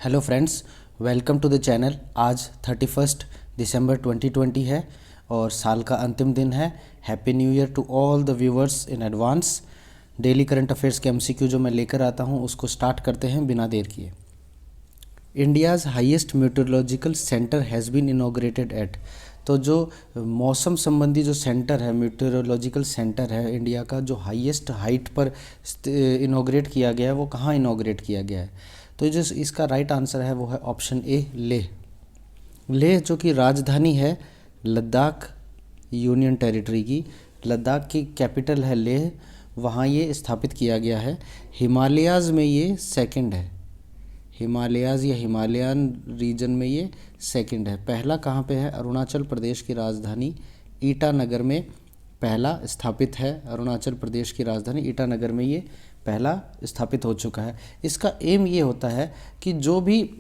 Hello friends, welcome to the channel. आज 31 दिसंबर 2020 है और साल का अंतिम दिन है। Happy new year to all the viewers in advance. Daily current affairs के एमसीक्यू जो मैं लेकर आता हूं उसको स्टार्ट करते हैं बिना देर किए। India's highest meteorological centre has been inaugurated at. तो जो मौसम संबंधी जो सेंटर है, मीटरोलॉजिकल सेंटर है इंडिया का, जो हाईएस्ट हाइट पर इनॉग्रेट किया गया है, वो कहाँ इनॉग्रेट किया गया है? तो जो इसका राइट आंसर है वो है ऑप्शन ए, लेह। लेह जो कि राजधानी है लद्दाख यूनियन टेरिटरी की, लद्दाख की कैपिटल है लेह, वहाँ ये स्थापित किया गया है। हिमालयाज़ में ये सेकंड है, हिमालयाज़ या हिमालयन रीजन में ये सेकंड है। पहला कहाँ पे है? अरुणाचल प्रदेश की राजधानी ईटानगर में पहला स्थापित है। अरुणाचल प्रदेश की राजधानी ईटानगर में ये पहला स्थापित हो चुका है। इसका एम ये होता है कि जो भी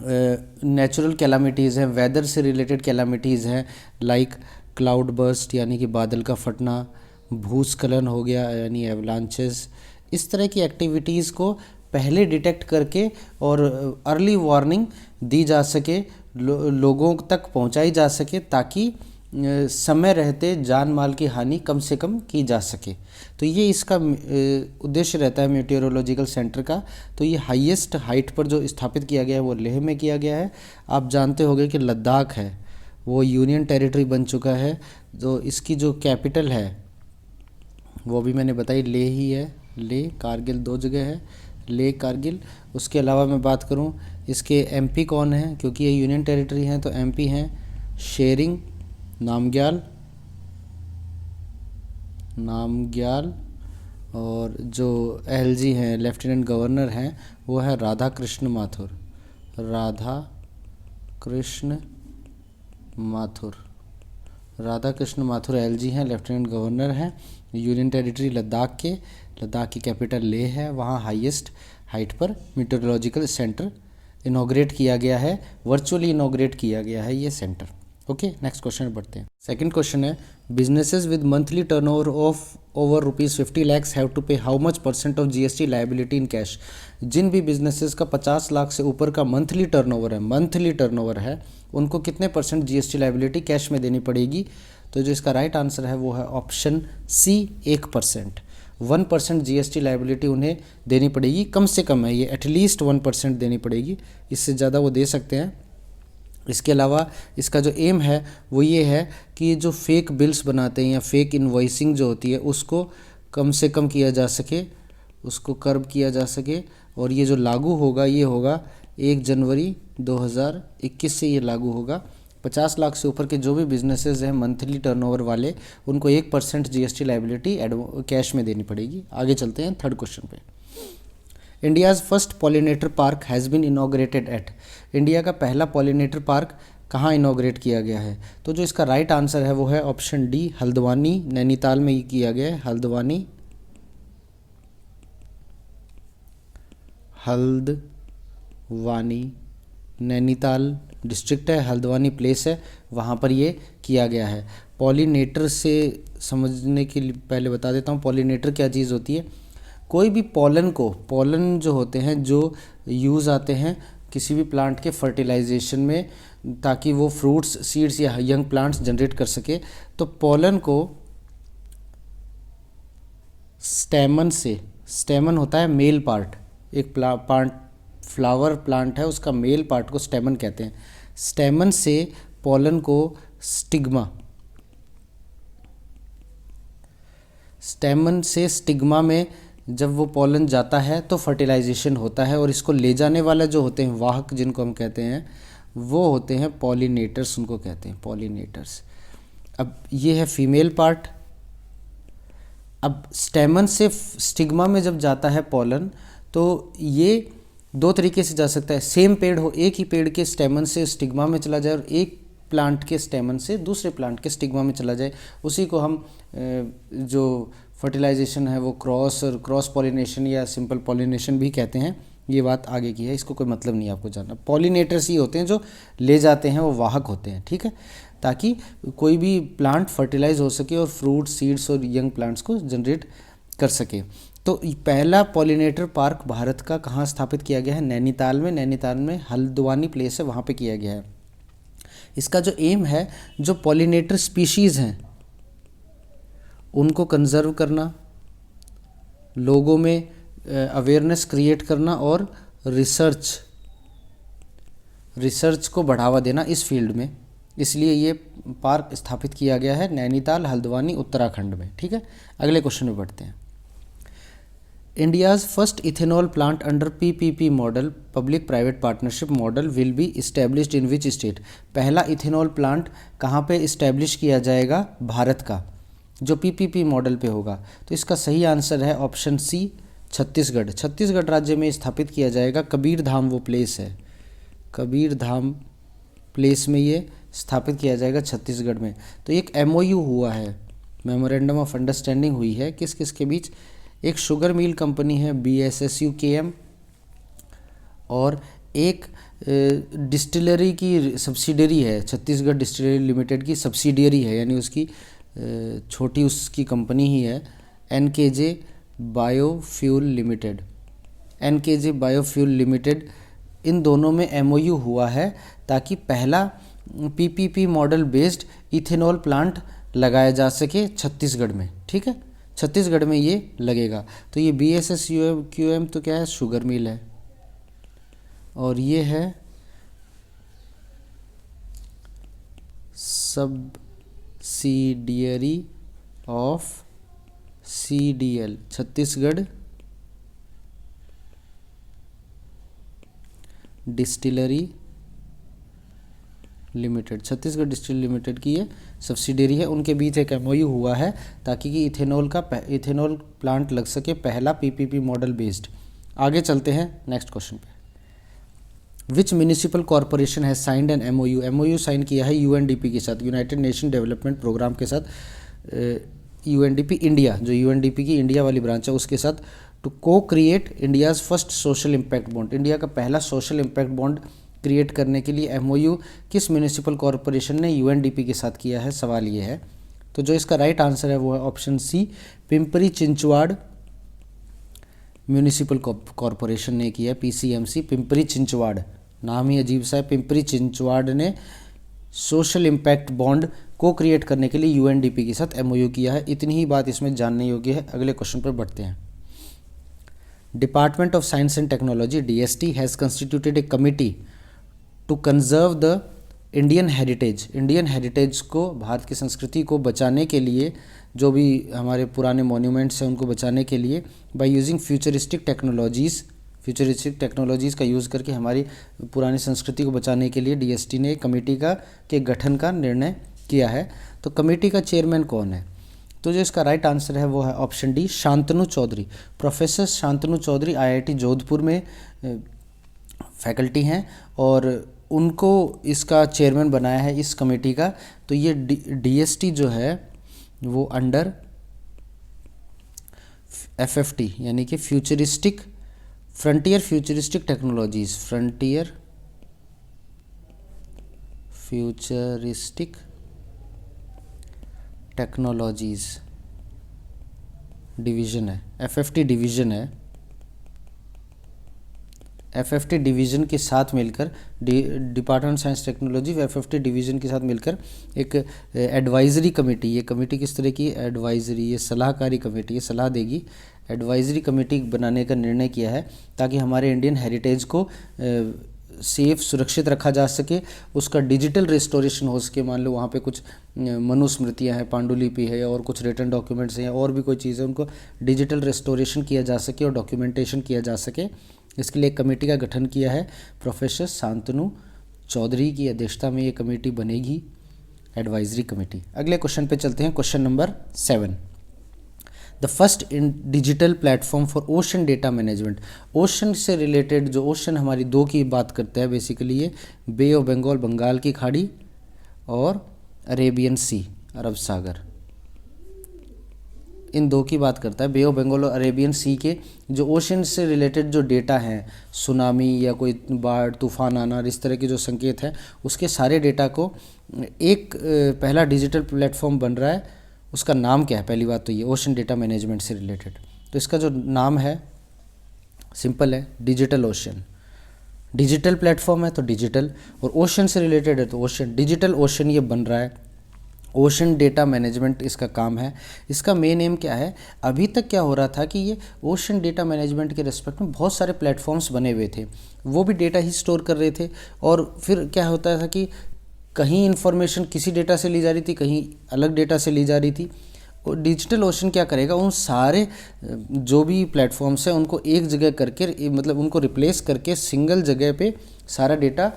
नेचुरल कैलामिटीज़ हैं, वेदर से रिलेटेड कैलामिटीज़ हैं, लाइक क्लाउड बर्स्ट यानी कि बादल का फटना, भूस्खलन हो गया यानी एवलांचेस, इस तरह की एक्टिविटीज़ को पहले डिटेक्ट करके और अर्ली वार्निंग दी जा सके, लोगों तक पहुंचाई जा सके, ताकि समय रहते जान माल की हानि कम से कम की जा सके। तो ये इसका उद्देश्य रहता है मीटेरोलॉजिकल सेंटर का। तो ये हाईएस्ट हाइट पर जो स्थापित किया गया है वो लेह में किया गया है। आप जानते होंगे कि लद्दाख है वो यूनियन टेरिटरी बन चुका है। जो इसकी जो कैपिटल है वो भी मैंने बताई लेह ही है। लेह, कारगिल दो जगह है, लेह कारगिल। उसके अलावा मैं बात करूं इसके एमपी कौन है, क्योंकि ये यूनियन टेरिटरी हैं तो एमपी हैं शेरिंग नामग्याल, और जो एलजी हैं लेफ्टिनेंट गवर्नर हैं वो है राधा कृष्ण माथुर एलजी हैं, लेफ्टिनेंट गवर्नर हैं। यूनियन टेरिटरी लद्दाख की कैपिटल लेह है, वहाँ हाईएस्ट हाइट पर मीटरोलॉजिकल सेंटर इनॉग्रेट किया गया है, वर्चुअली इनॉग्रेट किया गया है ये सेंटर। ओके, नेक्स्ट क्वेश्चन बढ़ते हैं। सेकंड क्वेश्चन है, businesses with monthly turnover of over ₹50 lakhs have to pay how much % of GST liability in cash. जिन भी बिजनेसेस का 50 लाख से ऊपर का मंथली टर्नओवर है उनको कितने % जीएसटी लायबिलिटी कैश में देनी पड़ेगी? तो जो इसका राइट आंसर है वो है ऑप्शन सी, 1%। 1% जीएसटी लायबिलिटी उन्हें देनी पड़ेगी, कम से कम है ये, एटलीस्ट 1% देनी पड़ेगी, इससे ज़्यादा वो दे सकते हैं। इसके अलावा इसका जो एम है वो ये है कि जो फेक बिल्स बनाते हैं या फेक इनवॉइसिंग जो होती है उसको कम से कम किया जा सके, उसको कर्ब किया जा सके। और ये जो लागू होगा ये होगा 1 जनवरी 2021 से ये लागू होगा। 50 लाख से ऊपर के जो भी बिजनेसेस हैं मंथली टर्नओवर वाले, उनको 1% जीएसटी लायबिलिटी कैश में देनी पड़ेगी। आगे चलते हैं थर्ड क्वेश्चन पे। India's first pollinator park has been inaugurated at. India का पहला पॉलिनेटर पार्क कहाँ इनॉग्रेट किया गया है? तो जो इसका राइट आंसर है वो है ऑप्शन डी, हल्द्वानी, नैनीताल में ये किया गया है। हल्द्वानी नैनीताल डिस्ट्रिक्ट है, हल्द्वानी प्लेस है, वहाँ पर ये किया गया है। पॉलिनेटर से समझने के लिए पहले बता देता हूँ पॉलिनेटर क्या चीज़ होती है। कोई भी पॉलन जो होते हैं जो यूज़ आते हैं किसी भी प्लांट के फर्टिलाइजेशन में, ताकि वो फ्रूट्स, सीड्स या यंग प्लांट्स जनरेट कर सके। तो पॉलन को स्टेमन होता है मेल पार्ट, एक फ्लावर प्लांट है उसका मेल पार्ट को स्टेमन कहते हैं। स्टेमन से पॉलन को स्टिग्मा में जब वो पॉलन जाता है तो फर्टिलाइजेशन होता है, और इसको ले जाने वाला जो होते हैं वाहक, जिनको हम कहते हैं, वो होते हैं पॉलिनेटर्स, उनको कहते हैं पॉलिनेटर्स। अब ये है फीमेल पार्ट। अब स्टेमन से स्टिग्मा में जब जाता है पॉलन तो ये दो तरीके से जा सकता है। सेम पेड़ हो, एक ही पेड़ के स्टेमन से स्टिग्मा में चला जाए और एक प्लांट के स्टेमन से दूसरे प्लांट के स्टिग्मा में चला जाए, उसी को हम जो फर्टिलाइजेशन है वो क्रॉस पॉलिनेशन या सिंपल पॉलिनेशन भी कहते हैं। ये बात आगे की है, इसको कोई मतलब नहीं आपको जानना। पॉलिनेटर्स ही होते हैं जो ले जाते हैं, वो वाहक होते हैं, ठीक है, ताकि कोई भी प्लांट फर्टिलाइज हो सके और फ्रूट, सीड्स और यंग प्लांट्स को जनरेट कर सके। तो पहला पॉलिनेटर पार्क भारत का कहाँ स्थापित किया गया है? नैनीताल में। नैनीताल में हल्द्वानी प्लेस है, वहाँ पे किया गया है। इसका जो एम है, जो पॉलिनेटर स्पीशीज़ हैं उनको कंजर्व करना, लोगों में अवेयरनेस क्रिएट करना और रिसर्च को बढ़ावा देना इस फील्ड में, इसलिए ये पार्क स्थापित किया गया है नैनीताल हल्द्वानी उत्तराखंड में। ठीक है, अगले क्वेश्चन में बढ़ते हैं। India's first ethanol plant under PPP model, public private partnership model, will be established in which state? पहला इथेनॉल प्लांट कहाँ पे इस्टेब्लिश किया जाएगा? भारत का, जो पीपीपी मॉडल पे होगा। तो इसका सही आंसर है ऑप्शन सी, छत्तीसगढ़। छत्तीसगढ़ राज्य में स्थापित किया जाएगा। कबीरधाम वो प्लेस है, कबीरधाम प्लेस में ये स्थापित किया जाएगा छत्तीसगढ़ में। तो एक एमओयू हुआ है, मेमोरेंडम ऑफ अंडरस्टैंडिंग हुई है किस किस के बीच? एक शुगर मिल कंपनी है BSSUKM, और एक डिस्टिलरी की सब्सिडियरी है, छत्तीसगढ़ डिस्टिलरी लिमिटेड की सब्सिडियरी है, यानी उसकी छोटी उसकी कंपनी ही है, NKJ biofuel limited. NKJ biofuel limited, इन दोनों में MOU हुआ है ताकि पहला PPP model based ethanol plant लगाया जा सके छत्तीसगढ़ में। ठीक है, छत्तीसगढ़ में ये लगेगा। तो ये BSSUKM तो क्या है? शुगर मिल है, और ये है subsidiary of CDL, Chhattisgarh distillery limited. Chhattisgarh distillery limited की ये सब्सिडियरी है, उनके बीच एक MOU हुआ है ताकि कि इथेनॉल प्लांट लग सके, पहला PPP मॉडल बेस्ड। आगे चलते हैं नेक्स्ट क्वेश्चन पे। विच म्यूनिसिपल कॉरपोरेशन है साइंड एन MOU साइन किया है UNDP के साथ, यूनाइटेड नेशन डेवलपमेंट प्रोग्राम के साथ। UNDP इंडिया, जो UNDP की इंडिया वाली ब्रांच है उसके साथ, टू को create India's first social impact bond. India का पहला सोशल इम्पैक्ट बॉन्ड क्रिएट करने के लिए MOU किस म्यूनिसिपल कॉरपोरेशन ने UNDP के साथ किया है? सवाल ये है। तो जो इसका राइट आंसर है वो है option C, Pimpri Chinchwad municipal corporation ने किया है, PCMC, पिंपरी चिंचवाड़, नाम ही अजीब सा है। पिंपरी चिंचवाड़ ने सोशल इम्पैक्ट बॉन्ड को क्रिएट करने के लिए UNDP के साथ MOU किया है। इतनी ही बात इसमें जानने योग्य है। अगले क्वेश्चन पर बढ़ते हैं। Department of science and technology DST has constituted a committee to conserve the Indian heritage. Indian heritage को, भारत की संस्कृति को बचाने के लिए, जो भी हमारे पुराने मॉन्यूमेंट्स हैं उनको बचाने के लिए, बाय यूजिंग फ्यूचरिस्टिक टेक्नोलॉजीज़ का यूज़ करके हमारी पुरानी संस्कृति को बचाने के लिए DST ने कमेटी के गठन का निर्णय किया है। तो कमेटी का चेयरमैन कौन है? तो जो इसका राइट आंसर है वो है option D, Shantanu Chaudhary. Professor Shantanu Chaudhary IIT Jodhpur में फैकल्टी हैं और उनको इसका चेयरमैन बनाया है इस कमेटी का। तो ये DST जो है वो अंडर FFT यानी कि फ्रंटियर फ्यूचरिस्टिक टेक्नोलॉजीज़ डिवीज़न है, FFT डिवीज़न है। FFT डिवीज़न के साथ मिलकर, department science technology FFT division के साथ मिलकर एक एडवाइजरी कमेटी, ये कमेटी किस तरह की एडवाइजरी, ये सलाहकारी कमेटी, ये सलाह देगी, एडवाइजरी कमेटी बनाने का निर्णय किया है ताकि हमारे इंडियन हेरिटेज को सेफ, सुरक्षित रखा जा सके, उसका डिजिटल रिस्टोरेशन हो सके। मान लो वहाँ पे कुछ मनुस्मृतियाँ हैं, पांडुलिपि है और कुछ रिटन डॉक्यूमेंट्स हैं और भी कोई चीज़ है, उनको डिजिटल रिस्टोरेशन किया जा सके और डॉक्यूमेंटेशन किया जा सके। इसके लिए एक कमेटी का गठन किया है। प्रोफेसर शांतनु चौधरी की अध्यक्षता में ये कमेटी बनेगी, एडवाइजरी कमेटी। अगले क्वेश्चन पे चलते हैं, question number 7। The first in digital platform for ocean data management. Ocean से रिलेटेड, जो ओशन हमारी दो की बात करता है बेसिकली, ये बे ऑफ बंगाल, बंगाल की खाड़ी, और अरेबियन सी, अरब सागर, इन दो की बात करता है। बे ऑफ बंगाल और अरेबियन सी के जो ओशन से रिलेटेड जो डेटा हैं, सुनामी या कोई बाढ़, तूफान आना, इस तरह के जो संकेत हैं, उसके सारे डेटा को एक पहला डिजिटल प्लेटफॉर्म बन रहा है। उसका नाम क्या है? पहली बात तो ये ओशन डेटा मैनेजमेंट से रिलेटेड। तो इसका जो नाम है सिंपल है, डिजिटल ओशन। डिजिटल प्लेटफॉर्म है तो डिजिटल, और ओशन से रिलेटेड है तो ओशन, डिजिटल ओशन ये बन रहा है। ओशन डेटा मैनेजमेंट इसका काम है। इसका मेन एम क्या है, अभी तक क्या हो रहा था कि ये ओशन डेटा मैनेजमेंट के रिस्पेक्ट में बहुत सारे प्लेटफॉर्म्स बने हुए थे, वो भी डेटा ही स्टोर कर रहे थे, और फिर क्या होता था कि कहीं इन्फॉर्मेशन किसी डेटा से ली जा रही थी, कहीं अलग डेटा से ली जा रही थी। और डिजिटल ओशन क्या करेगा, उन सारे जो भी प्लेटफॉर्म्स हैं उनको एक जगह करके, मतलब उनको रिप्लेस करके सिंगल जगह पे सारा डेटा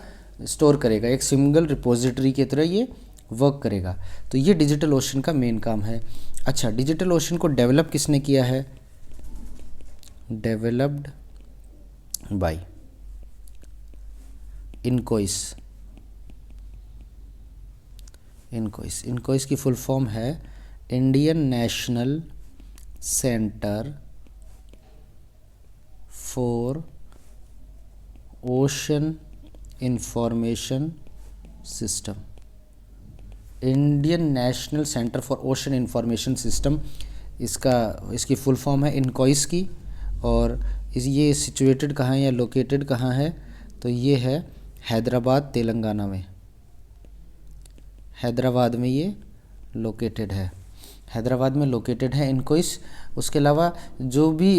स्टोर करेगा, एक सिंगल रिपोजिटरी की तरह ये वर्क करेगा। तो ये डिजिटल ओशन का मेन काम है। अच्छा, डिजिटल ओशन को डेवलप किसने किया है, डेवलप्ड बाय इनकोइस। इनकोइस की फुल फॉर्म है Indian national centre for ocean information system. Indian national centre for ocean information system, इसकी फुल फॉर्म है इनकोइस की। और ये सिचुएटेड कहाँ है या लोकेटेड कहाँ है, तो ये है हैदराबाद तेलंगाना में। हैदराबाद में ये लोकेटेड है, हैदराबाद में लोकेटेड है इनकोइस। उसके अलावा जो भी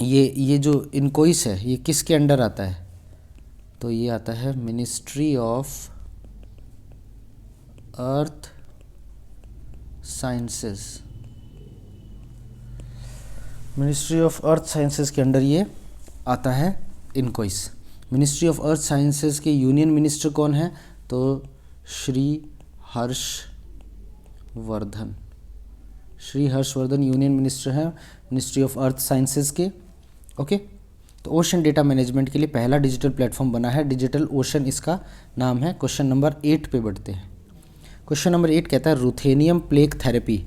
ये जो इनकोइस है ये किसके अंडर आता है, तो ये आता है ministry of earth sciences. Ministry of earth sciences के अंडर ये आता है इनकोइस। मिनिस्ट्री ऑफ अर्थ साइंसेस के यूनियन मिनिस्टर कौन है, तो श्री हर्षवर्धन। श्री हर्षवर्धन यूनियन मिनिस्टर हैं मिनिस्ट्री ऑफ अर्थ साइंसेस के। ओके, तो ओशन डेटा मैनेजमेंट के लिए पहला डिजिटल प्लेटफॉर्म बना है, डिजिटल ओशन इसका नाम है। क्वेश्चन नंबर 8 पे बढ़ते हैं। क्वेश्चन नंबर 8 कहता है ruthenium plaque therapy.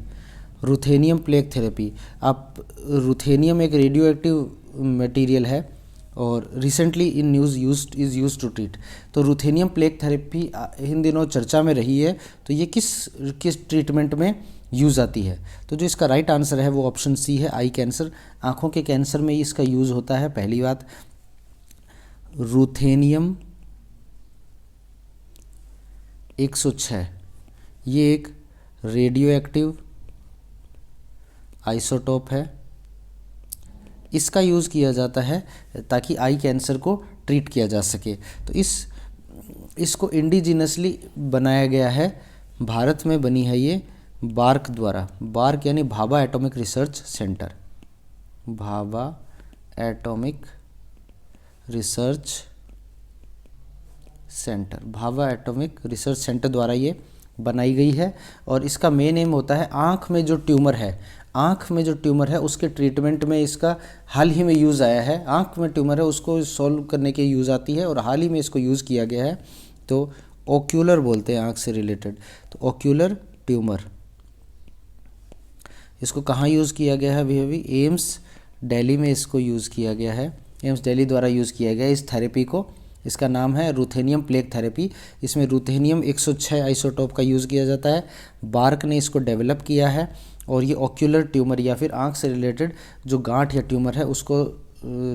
Ruthenium plaque therapy, आप रुथेनियम एक रेडियो एक्टिव मटेरियल है और recently in news use to treat. तो रुथेनियम प्लेग थेरेपी इन दिनों चर्चा में रही है, तो ये किस ट्रीटमेंट में यूज़ आती है, तो जो इसका राइट आंसर है वो ऑप्शन सी है, आई कैंसर। आँखों के कैंसर में इसका यूज़ होता है। पहली बात, रुथेनियम 106 ये एक रेडियो एक्टिव आइसोटोप है, इसका यूज़ किया जाता है ताकि आई कैंसर को ट्रीट किया जा सके। तो इसको इंडिजिनसली बनाया गया है, भारत में बनी है ये बार्क द्वारा। बार्क यानी Bhabha atomic research centre, Bhabha atomic research centre, Bhabha atomic research centre द्वारा ये बनाई गई है। और इसका मेन एम होता है आँख में जो ट्यूमर है, आँख में जो ट्यूमर है उसके ट्रीटमेंट में इसका हाल ही में यूज़ आया है। आँख में ट्यूमर है उसको सॉल्व करने के यूज़ आती है और हाल ही में इसको यूज़ किया गया है। तो ओक्यूलर बोलते हैं आँख से रिलेटेड, तो ओक्यूलर ट्यूमर, इसको कहाँ यूज़ किया गया है अभी एम्स दिल्ली में इसको यूज़ किया गया है, एम्स दिल्ली द्वारा यूज़ किया गया है इस थेरेपी को। इसका नाम है रुथेनियम प्लेग थेरेपी। इसमें रुथेनियम 106 आइसोटोप का यूज़ किया जाता है। बार्क ने इसको डेवलप किया है और ये ऑक्यूलर ट्यूमर या फिर आँख से रिलेटेड जो गांठ या ट्यूमर है उसको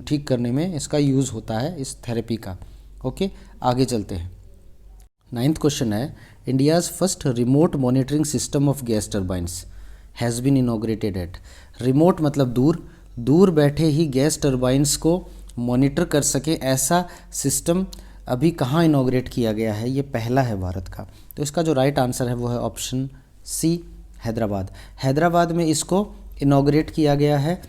ठीक करने में इसका यूज़ होता है इस थेरेपी का। ओके, आगे चलते हैं। 9th क्वेश्चन है India's first remote monitoring system of gas turbines has been inaugurated at. Remote मतलब दूर बैठे ही गैस टर्बाइंस को मॉनिटर कर सके ऐसा सिस्टम अभी कहाँ इनॉग्रेट किया गया है, ये पहला है भारत का। तो इसका जो राइट आंसर है वो है ऑप्शन सी, हैदराबाद। हैदराबाद में इसको इनॉग्रेट किया गया है।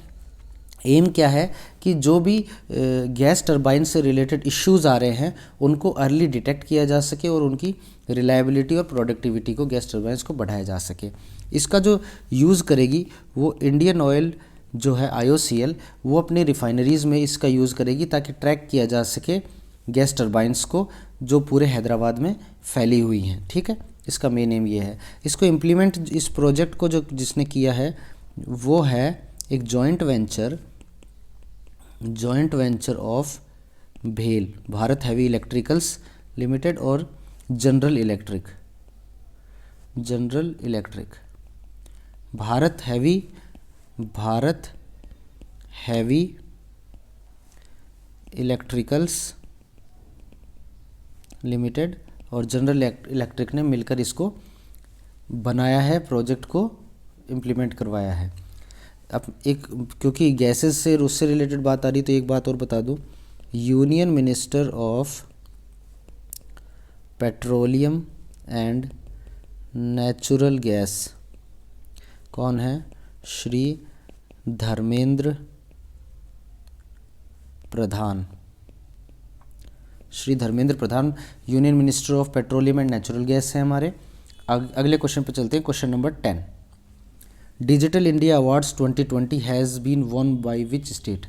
एम क्या है कि जो भी गैस टरबाइन से रिलेटेड इश्यूज़ आ रहे हैं उनको अर्ली डिटेक्ट किया जा सके और उनकी रिलायबिलिटी और प्रोडक्टिविटी को गैस टरबाइंस को बढ़ाया जा सके। इसका जो यूज़ करेगी वो इंडियन ऑयल जो है IOCL, वो अपनी रिफाइनरीज़ में इसका यूज़ करेगी ताकि ट्रैक किया जा सके गैस टरबाइंस को जो पूरे हैदराबाद में फैली हुई हैं। ठीक है, इसका मेन एम ये है। इसको इम्प्लीमेंट, इस प्रोजेक्ट को जो जिसने किया है वो है एक जॉइंट वेंचर ऑफ भेल, भारत हैवी इलेक्ट्रिकल्स लिमिटेड और general electric, Bharat heavy electricals limited और जनरल इलेक्ट्रिक ने मिलकर इसको बनाया है, प्रोजेक्ट को इम्प्लीमेंट करवाया है। अब एक, क्योंकि गैसेस से उससे रिलेटेड बात आ रही तो एक बात और बता दूं, union minister of petroleum and natural gas कौन है? Shri Dharmendra Pradhan. Shri Dharmendra Pradhan union minister of petroleum and natural gas है हमारे। अगले क्वेश्चन पे चलते हैं, question number 10। Digital India awards 2020 has been won by which state?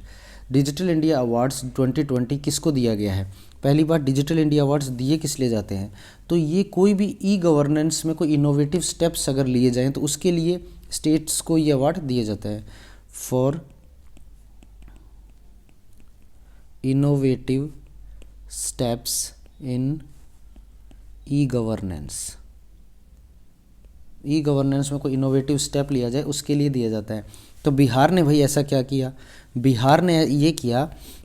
Digital India awards 2020 किसको दिया गया है? पहली बात, डिजिटल इंडिया अवार्ड्स दिए किस लिए जाते हैं? तो ये कोई भी ई गवर्नेंस में कोई इनोवेटिव स्टेप्स अगर लिए जाएं तो उसके लिए स्टेट्स को ये अवार्ड दिया जाता है। For innovative steps in e governance, e governance में कोई इनोवेटिव स्टेप लिया जाए उसके लिए दिया जाता है। तो बिहार ने भाई ऐसा क्या किया? बिहार ने ये किया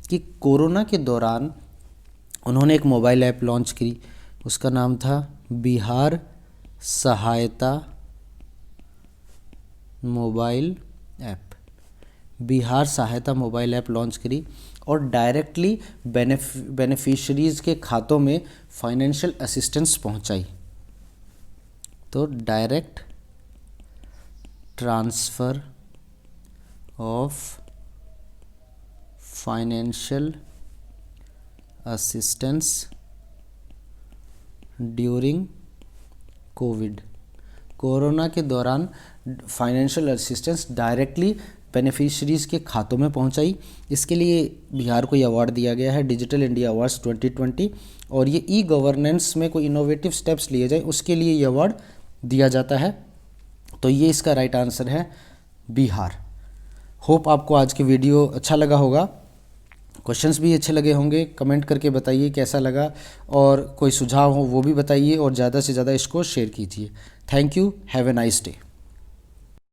कि कोरोना के दौरान उन्होंने एक मोबाइल ऐप लॉन्च की, उसका नाम था बिहार सहायता मोबाइल ऐप। बिहार सहायता मोबाइल ऐप लॉन्च करी और डायरेक्टली बेनिफिशरीज़ के खातों में फाइनेंशियल असिस्टेंस पहुंचाई। तो direct transfer of financial assistance during Covid. Corona के दौरान फाइनेंशियल असिस्टेंस डायरेक्टली बेनिफिशरीज़ के खातों में पहुंचाई। इसके लिए बिहार को ये अवार्ड दिया गया है, डिजिटल इंडिया अवार्ड्स 2020। और ये ई गवर्नेंस में कोई इनोवेटिव स्टेप्स लिए जाए उसके लिए ये अवार्ड दिया जाता है। तो ये इसका राइट आंसर है बिहार। होप आपको आज की वीडियो अच्छा लगा होगा, क्वेश्चंस भी अच्छे लगे होंगे। कमेंट करके बताइए कैसा लगा, और कोई सुझाव हो वो भी बताइए, और ज़्यादा से ज़्यादा इसको शेयर कीजिए। Thank you, have a nice day.